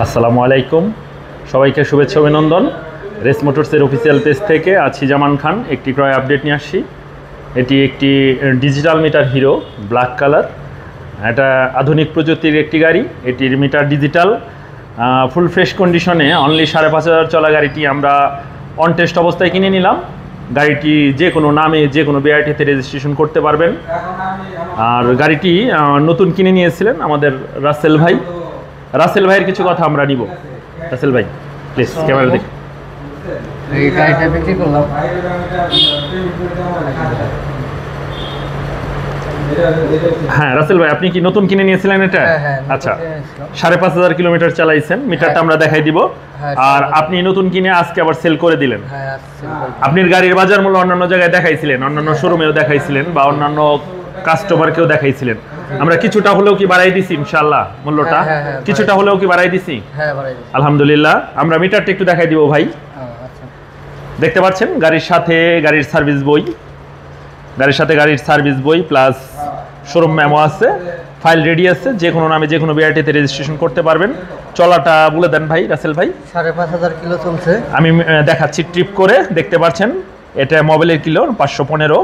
আসসালামু আলাইকুম, সবাইকে শুভেচ্ছা অভিনন্দন। রেস মোটরসের অফিসিয়াল পেজ থেকে আছি জামান খান। একটি ক্রয় আপডেট নিয়ে আসছি। এটি একটি digital meter hero black colour. এটা আধুনিক প্রযুক্তির একটি গাড়ি। এটির মিটার ডিজিটাল, ফুল ফ্রেশ কন্ডিশনে অনলি 5,500 চলা গাড়িটি আমরা অন টেস্ট অবস্থায় কিনে নিলাম। গাড়িটি যে কোনো নামে যে কোনো বিআরটিতে রেজিস্ট্রেশন করতে পারবেন। আর গাড়িটি নতুন কিনে নিয়েছিলেন আমাদের রাসেল ভাই। রাসেল ভাইয়ের কিছু কথা আমরা নিব। রাসেল ভাই প্লিজ ক্যামেরা দেখুন। এই গাড়িটা বিক্রি করলাম। হ্যাঁ রাসেল ভাই, আপনি কি নতুন কিনে নিয়েছিলেন এটা? আচ্ছা, 5,500 কিলোমিটার চালাইছেন। মিটারটা আমরা দেখাই দিব। আর আপনি নতুন কিনে আজকে আবার সেল করে দিলেন। আপনি গাড়ির বাজার মূল্য অন্যান্য জায়গায় দেখাইছিলেন, অন্যান্য শোরুমেও দেখাইছিলেন বা অন্যান্য কাস্টমারকেও দেখাইছিলেন। আমরা কিছুটা হলেও কি বাড়াই দিছি ইনশাআল্লাহ মুল্যটা? কিছুটা হলেও কি বাড়াই দিছি? হ্যাঁ, বাড়াই দিছি আলহামদুলিল্লাহ। আমরা মিটারটা একটু দেখাই দিব ভাই। আচ্ছা, দেখতে পাচ্ছেন গাড়ির সাথে গাড়ির সার্ভিস বই, গাড়ির সাথে গাড়ির সার্ভিস বই প্লাস শোরুম মেমো আছে, ফাইল রেডি আছে। যে কোনো নামে যে কোনো বিআরটিতে রেজিস্ট্রেশন করতে পারবেন। চলাটা বলে দেন ভাই রাসেল ভাই। 5,500 কিলো চলছে। আমি দেখাচ্ছি ট্রিপ করে। দেখতে পাচ্ছেন এটা মোবাইলের কিলো 515।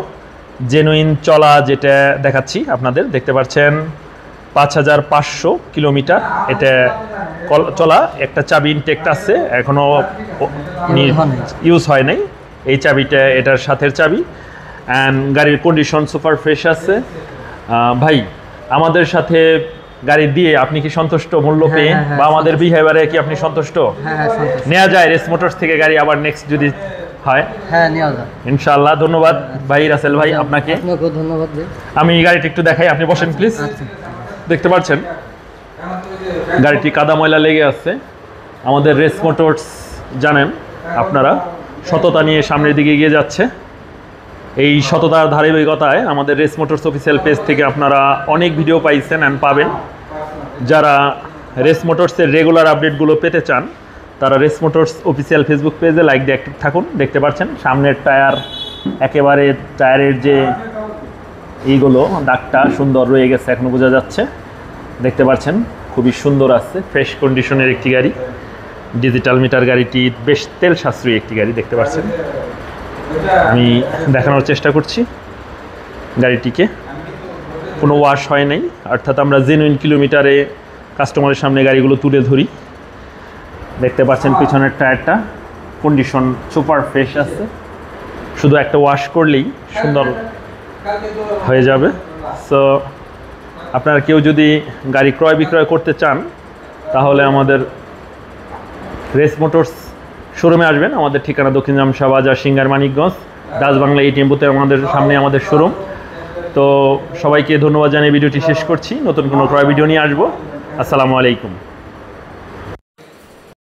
জেনুইন চলা যেটা দেখাচ্ছি আপনাদের, দেখতে পাচ্ছেন 5,500 কিলোমিটার এটা চলা। একটা চাবি ইনটেক্ট আছে, এখনও ইউজ হয় নাই এই চাবিটা, এটার সাথের চাবি। অ্যান্ড গাড়ির কন্ডিশন সুপার ফ্রেশ আছে। ভাই আমাদের সাথে গাড়ি দিয়ে আপনি কি সন্তুষ্ট মূল্য পেয়ে? বা আমাদের বিহেভিয়ারে কি আপনি সন্তুষ্ট? হ্যাঁ, সন্তুষ্ট। নেওয়া যায় রেস মোটরস থেকে গাড়ি আবার নেক্সট যদি হয়? হ্যাঁ, নেওয়া যায় ইনশাআল্লাহ। ধন্যবাদ ভাই রাসেল ভাই আপনাকে। আপনাকেও ধন্যবাদ ভাই। আমি গাড়িটা একটু দেখাই, আপনি বসেন প্লিজ। দেখতে পাচ্ছেন গাড়িটি কাদা ময়লা লেগে আছে। আমাদের রেস মোটরস জানেন আপনারা সততা নিয়ে সামনের দিকে এগিয়ে যাচ্ছে। এই সততার ধারাবাহিকতায় আমাদের রেস মোটরস অফিসিয়াল পেজ থেকে আপনারা অনেক ভিডিও পাইছেন অ্যান্ড পাবেন। যারা রেস মোটরসের রেগুলার আপডেটগুলো পেতে চান তারা রেস মোটরস অফিসিয়াল ফেসবুক পেজে লাইক দিয়ে অ্যাক্টিভ থাকুন। দেখতে পাচ্ছেন সামনের টায়ার একেবারে, টায়ারের যে এইগুলো দাগটা সুন্দর রয়ে গেছে, এখনও বোঝা যাচ্ছে। দেখতে পাচ্ছেন খুবই সুন্দর আছে, ফ্রেশ কন্ডিশনের একটি গাড়ি। ডিজিটাল মিটার গাড়িটি বেশ তেল সাশ্রয়ী একটি গাড়ি। দেখতে পাচ্ছেন আমি দেখানোর চেষ্টা করছি গাড়িটিকে। কোনো ওয়াশ হয় নাই, অর্থাৎ আমরা জেনুইন কিলোমিটারে কাস্টমারের সামনে গাড়িগুলো তুলে ধরি। দেখতে পাচ্ছেন পিছনের টায়ারটা কন্ডিশন সুপার ফ্রেশ আছে, শুধু একটা ওয়াশ করলেই সুন্দর হয়ে যাবে। সো আপনারা কেউ যদি গাড়ি ক্রয় বিক্রয় করতে চান তাহলে আমাদের রেস মোটরস শোরুমে আসবেন। আমাদের ঠিকানা দক্ষিণ জামশা বাজার, singer, Manikganj, Dutch Bangla ATM বুথে আমাদের সামনে আমাদের শোরুম। তো সবাইকে ধন্যবাদ জানিয়ে ভিডিওটি শেষ করছি। নতুন কোনো ক্রয় ভিডিও নিয়ে আসবো। আসসালামু আলাইকুম।